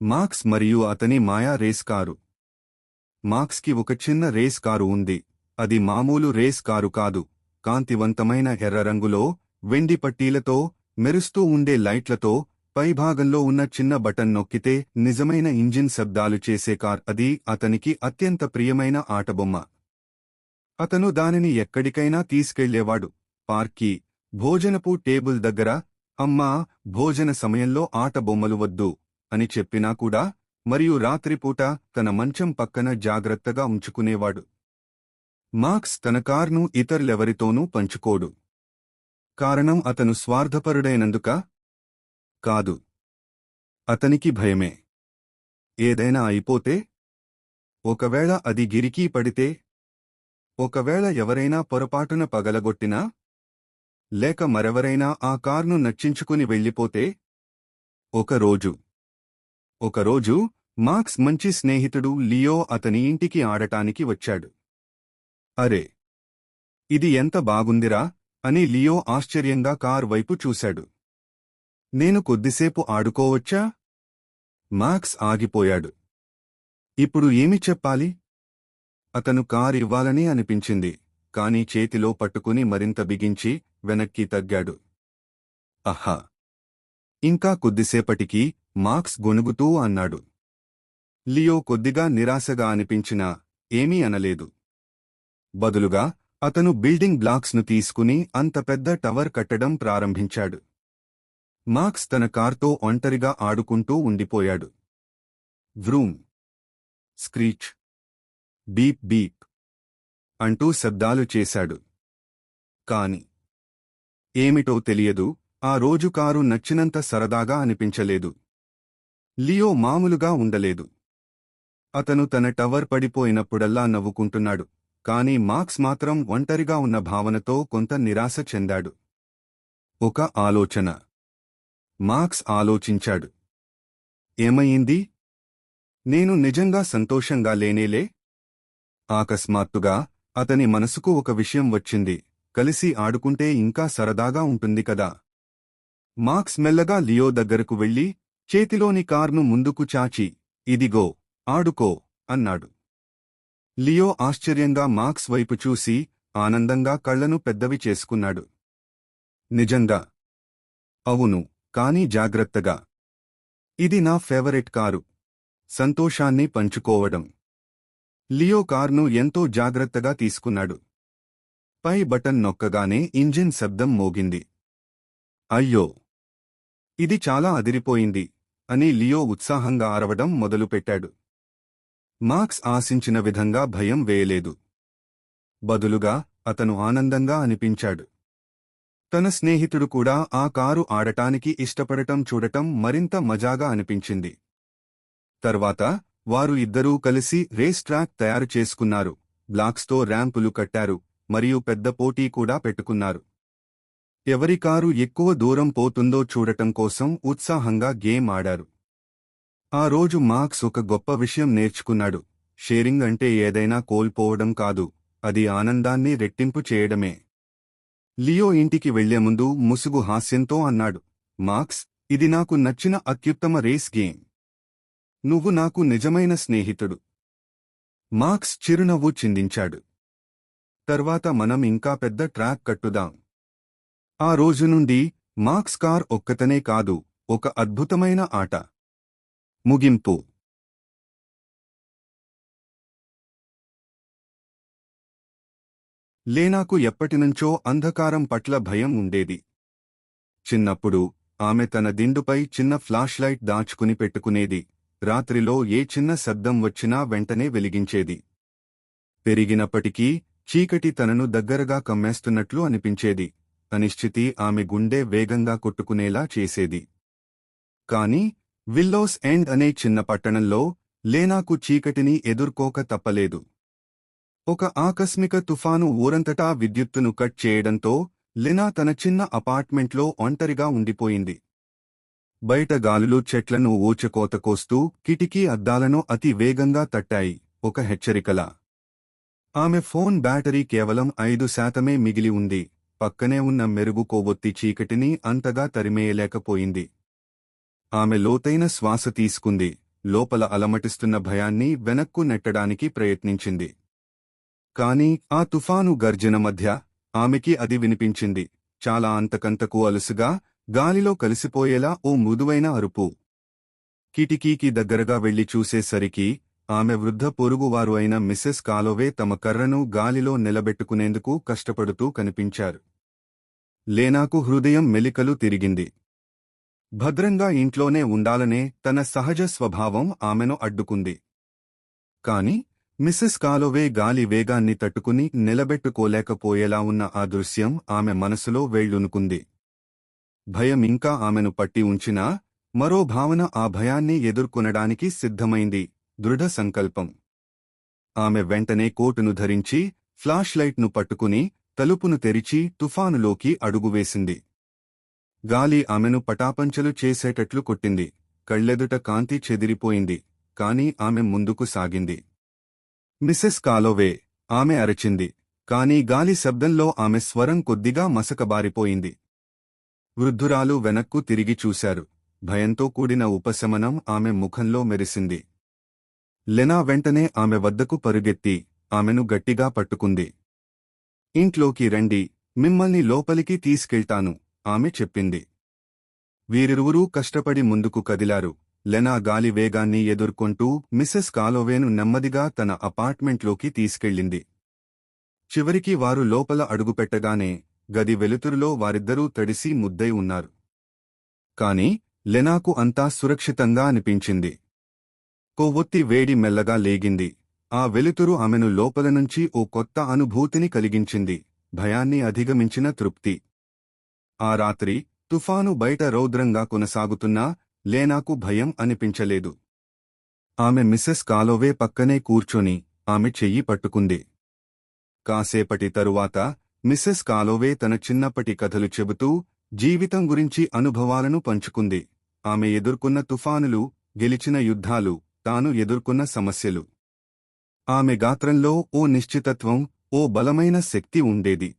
Marks మరియు అతని మాయా race car. మార్క్స్కి ఒక చిన్న రేస్ కారు ఉంది. అది మామూలు రేస్ కారు కాదు. కాంతివంతమైన ఎర్ర రంగులో, వెండి పట్టీలతో, మెరుస్తూ ఉండే లైట్లతో, పైభాగంలో ఉన్న చిన్న బటన్ నొక్కితే నిజమైన ఇంజిన్ శబ్దాలు చేసే కార్. అది అతనికి అత్యంత ప్రియమైన ఆటబొమ్మ. అతను దానిని ఎక్కడికైనా తీసుకెళ్లేవాడు. పార్క్కి, భోజనపు టేబుల్ దగ్గర. అమ్మా, భోజన సమయంలో ఆటబొమ్మలు వద్దు అని చెప్పినా కూడా, మరియు రాత్రిపూట తన మంచం పక్కన జాగ్రత్తగా ఉంచుకునేవాడు. మార్క్స్ తన కార్ను ఇతరులెవరితోనూ పంచుకోడు. కారణం అతను స్వార్థపరుడైనందుక? కాదు. అతనికి భయమే. ఏదైనా అయిపోతే? ఒకవేళ అది గిరికీ పడితే? ఒకవేళ ఎవరైనా పొరపాటున పగలగొట్టినా? లేక మరెవరైనా ఆ కార్ను నచ్చించుకుని వెళ్ళిపోతే? ఒకరోజు మార్క్స్ మంచి స్నేహితుడు లియో అతని ఇంటికి ఆడటానికి వచ్చాడు. అరే, ఇది ఎంత బాగుందిరా అని లియో ఆశ్చర్యంగా కార్ వైపు చూశాడు. నేను కొద్దిసేపు ఆడుకోవచ్చా? మార్క్స్ ఆగిపోయాడు. ఇప్పుడు ఏమి చెప్పాలి? అతను కారు ఇవ్వాలని అనిపించింది, కాని చేతిలో పట్టుకుని మరింత బిగించి వెనక్కి తగ్గాడు. అహా! ఇంకా కొద్దిసేపటికి మార్క్స్ గొణుగుతూ అన్నాడు. లియో కొద్దిగా నిరాశగా అనిపించినా ఏమీ అనలేదు. బదులుగా అతను బిల్డింగ్ బ్లాక్స్ను తీసుకుని అంత పెద్ద టవర్ కట్టడం ప్రారంభించాడు. మార్క్స్ తన కార్తో ఒంటరిగా ఆడుకుంటూ ఉండిపోయాడు. వ్రూమ్, స్క్రీచ్, బీప్ బీప్ అంటూ శబ్దాలు చేశాడు. కాని ఏమిటో తెలియదు, ఆ రోజు కారు నచ్చినంత సరదాగా అనిపించలేదు. లియో మామూలుగా ఉండలేదు. అతను తన టవర్ పడిపోయినప్పుడల్లా నవ్వుకుంటున్నాడు, కాని మార్క్స్ మాత్రం ఒంటరిగా ఉన్న భావనతో కొంత నిరాశ చెందాడు. ఒక ఆలోచన. మార్క్స్ ఆలోచించాడు. ఏమయ్యింది? నేను నిజంగా సంతోషంగా లేనేలే? అకస్మాత్తుగా అతని మనసుకు ఒక విషయం వచ్చింది. కలిసి ఆడుకుంటే ఇంకా సరదాగా ఉంటుంది కదా. మార్క్స్ మెల్లగా లియో దగ్గరకు వెళ్లి, చేతిలోని కార్ను ముందుకు చాచి, ఇదిగో, ఆడుకో అన్నాడు. లియో ఆశ్చర్యంగా మార్క్స్ వైపు చూసి, ఆనందంగా కళ్లను పెద్దవి చేసుకున్నాడు. నిజంగా? అవును, కాని జాగ్రత్తగా. ఇది నా ఫేవరెట్ కారు. సంతోషాన్ని పంచుకోవడం. లియో కార్ను ఎంతో జాగ్రత్తగా తీసుకున్నాడు. పై బటన్ నొక్కగానే ఇంజిన్ శబ్దం మోగింది. అయ్యో, ఇది చాలా అదిరిపోయింది అని లియో ఉత్సాహంగా అరవడం మొదలుపెట్టాడు. మార్క్స్ ఆశించిన విధంగా భయం వేయలేదు. బదులుగా అతను ఆనందంగా అనిపించాడు. తన స్నేహితుడు కూడా ఆ కారు ఆడటానికి ఇష్టపడటం చూడటం మరింత మజాగా అనిపించింది. తర్వాత వారు ఇద్దరూ కలిసి రేస్ ట్రాక్ తయారు చేసుకున్నారు, బ్లాక్స్తో ర్యాంపులు కట్టారు, మరియు పెద్ద పోటీ కూడా పెట్టుకున్నారు. ఎవరి కారు ఎక్కువ దూరం పోతుందో చూడటం కోసం ఉత్సాహంగా గేమ్ ఆడారు. ఆ రోజు మార్క్స్ ఒక గొప్ప విషయం నేర్చుకున్నాడు. షేరింగ్ అంటే ఏదైనా కోల్పోవడం కాదు, అది ఆనందాన్ని రెట్టింపు చేయడమే. లియో ఇంటికి వెళ్లే ముందు ముసుగు హాస్యంతో అన్నాడు, మార్క్స్, ఇది నాకు నచ్చిన అత్యుత్తమ రేస్ గేమ్. నువ్వు నాకు నిజమైన స్నేహితుడు. మార్క్స్ చిరునవ్వు చిందించాడు. తర్వాత మనం ఇంకా పెద్ద ట్రాక్ కట్టుదాం. ఆ రోజు నుండి మార్క్స్ కార్ ఒక్కతనే కాదు, ఒక అద్భుతమైన ఆట. ముగింపు. లేనాకు ఎప్పటినుంచో అంధకారం పట్ల భయం ఉండేది. చిన్నప్పుడు ఆమె తన దిండుపై చిన్న ఫ్లాష్ లైట్ దాచుకుని పెట్టుకునేది. రాత్రిలో ఏ చిన్న శబ్దం వచ్చినా వెంటనే వెలిగించేది. పెరిగినప్పటికీ చీకటి తనను దగ్గరగా కమ్మేస్తున్నట్లు అనిపించేది. అనిశ్చితి ఆమె గుండె వేగంగా కొట్టుకునేలా చేసేది. కాని విల్లోస్ ఎండ్ అనే చిన్న పట్టణంలో లేనాకు చీకటిని ఎదుర్కోక తప్పలేదు. ఒక ఆకస్మిక తుఫాను ఊరంతటా విద్యుత్తును కట్ చేయడంతో లెనా తన చిన్న అపార్ట్మెంట్లో ఒంటరిగా ఉండిపోయింది. బయట గాలులు చెట్లను ఊచకోత కోస్తూ కిటికీ అద్దాలను అతి వేగంగా తట్టాయి, ఒక హెచ్చరికలా. ఆమె ఫోన్ బ్యాటరీ కేవలం 5% మిగిలి ఉంది. పక్కనే ఉన్న మెరుగు కొవ్వొత్తి చీకటిని అంతగా తరిమేయలేకపోయింది. ఆమె లోతైన శ్వాస తీసుకుంది, లోపల అలమటిస్తున్న భయాన్ని వెనక్కు నెట్టడానికి ప్రయత్నించింది. కాని ఆ తుఫాను గర్జన మధ్య ఆమెకి అది వినిపించింది. చాలా అంతకంతకు అలుసుగా, గాలిలో కలిసిపోయేలా ఓ మృదువైన అరుపు. కిటికీకి దగ్గరగా వెళ్లి చూసేసరికి ఆమె వృద్ధ పొరుగువారు అయిన మిసెస్ కాలోవే తమ కర్రను గాలిలో నిలబెట్టుకునేందుకు కష్టపడుతూ కనిపించారు. లేనాకు హృదయం మెలికలు తిరిగింది. భద్రంగా ఇంట్లోనే ఉండాలనే తన సహజ స్వభావం ఆమెను అడ్డుకుంది. కాని మిసెస్ కాలోవే గాలి వేగాన్ని తట్టుకుని నిలబెట్టుకోలేకపోయేలా ఉన్న ఆ దృశ్యం ఆమె మనసులో వేళ్లునుకుంది. భయం ఇంకా ఆమెను పట్టి ఉంచినా, మరో భావన ఆ భయాన్ని ఎదుర్కొనడానికి సిద్ధమైంది: దృఢ సంకల్పం. ఆమె వెంటనే కోటును ధరించి, ఫ్లాష్ లైట్ను పట్టుకుని, తలుపును తెరిచి తుఫానులోకి అడుగువేసింది. గాలి ఆమెను పటాపంచలు చేసేటట్లు కొట్టింది. కళ్ళెదుట కాంతి చెదిరిపోయింది. కాని ఆమె ముందుకు సాగింది. మిసెస్ కాలోవే! ఆమె అరచింది. కాని గాలి శబ్దంలో ఆమె స్వరం కొద్దిగా మసకబారిపోయింది. వృద్ధురాలు వెనక్కు తిరిగి చూశారు. భయంతో కూడిన ఉపశమనం ఆమె ముఖంలో మెరిసింది. లెనా వెంటనే ఆమె వద్దకు పరుగెత్తి ఆమెను గట్టిగా పట్టుకుంది. ఇంట్లోకి రండి, మిమ్మల్ని లోపలికి తీసుకెళ్తాను ఆమె చెప్పింది. వీరిరువురూ కష్టపడి ముందుకు కదిలారు. లెనా గాలి వేగాన్ని ఎదుర్కొంటూ మిసెస్ కాలోవేను నెమ్మదిగా తన అపార్ట్మెంట్లోకి తీసుకెళ్ళింది. చివరికి వారు లోపల అడుగుపెట్టగానే గది వెలుతురులో వారిద్దరూ తడిసి ముద్దై ఉన్నారు. కాని లెనాకు అంతా సురక్షితంగా అనిపించింది. కొవ్వొత్తి వేడి మెల్లగా లేగింది. ఆ వెలుతురు ఆమెను లోపలనుంచి ఓ కొత్త అనుభూతిని కలిగించింది: భయాన్ని అధిగమించిన తృప్తి. ఆ రాత్రి తుఫాను బయట రౌద్రంగా కొనసాగుతున్నా లేనాకు భయం అనిపించలేదు. ఆమె మిసెస్ కాలోవే పక్కనే కూర్చొని ఆమె చెయ్యి పట్టుకుంది. కాసేపటి తరువాత మిసెస్ కాలోవే తన చిన్నప్పటి కథలు చెబుతూ జీవితం గురించి అనుభవాలను పంచుకుంది. ఆమె ఎదుర్కొన్న తుఫానులు, గెలిచిన యుద్ధాలు, తాను ఎదుర్కొన్న సమస్యలు. ఆమె గాత్రంలో ఓ నిశ్చితత్వం, ఓ బలమైన శక్తి ఉండేది.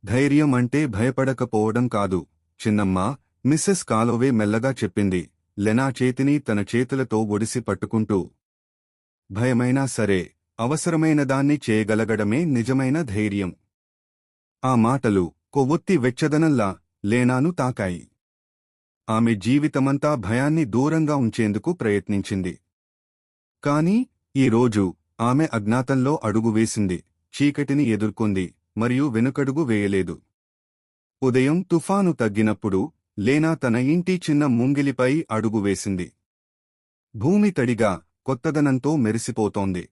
ధైర్యం అంటే భయపడకపోవడం కాదు, చిన్నమ్మా, మిసెస్ కాలోవే మెల్లగా చెప్పింది, లెనా చేతిని తన చేతులతో ఒడిసి పట్టుకుంటూ. భయమైనా సరే, అవసరమైన దాన్ని చేయగలగడమే నిజమైన ధైర్యం. ఆ మాటలు కొవ్వొత్తి వెచ్చదనంలా లేనాను తాకాయి. ఆమె జీవితమంతా భయాన్ని దూరంగా ఉంచేందుకు ప్రయత్నించింది. కాని ఈరోజు ఆమె అజ్ఞాతంలో అడుగువేసింది, చీకటిని ఎదుర్కొంది, మరియు వెనుకడుగు వేయలేదు. ఉదయం తుఫాను తగ్గినప్పుడు లేనా తన ఇంటి చిన్న ముంగిలిపై అడుగువేసింది. భూమి తడిగా, కొత్తదనంతో మెరిసిపోతోంది.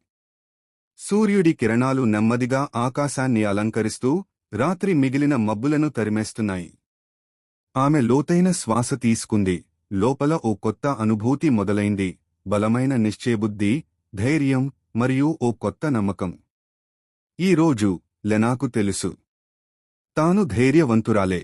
సూర్యుడి కిరణాలు నెమ్మదిగా ఆకాశాన్ని అలంకరిస్తూ రాత్రి మిగిలిన మబ్బులను తరిమేస్తున్నాయి. ఆమె లోతైన శ్వాస తీసుకుంది. లోపల ఓ కొత్త అనుభూతి మొదలైంది: బలమైన నిశ్చయబుద్ధి, ధైర్యం, మరియు ఓ కొత్త నమ్మకం. ఈరోజు లెనాకు తెలుసు, తాను ధైర్యవంతురాలే.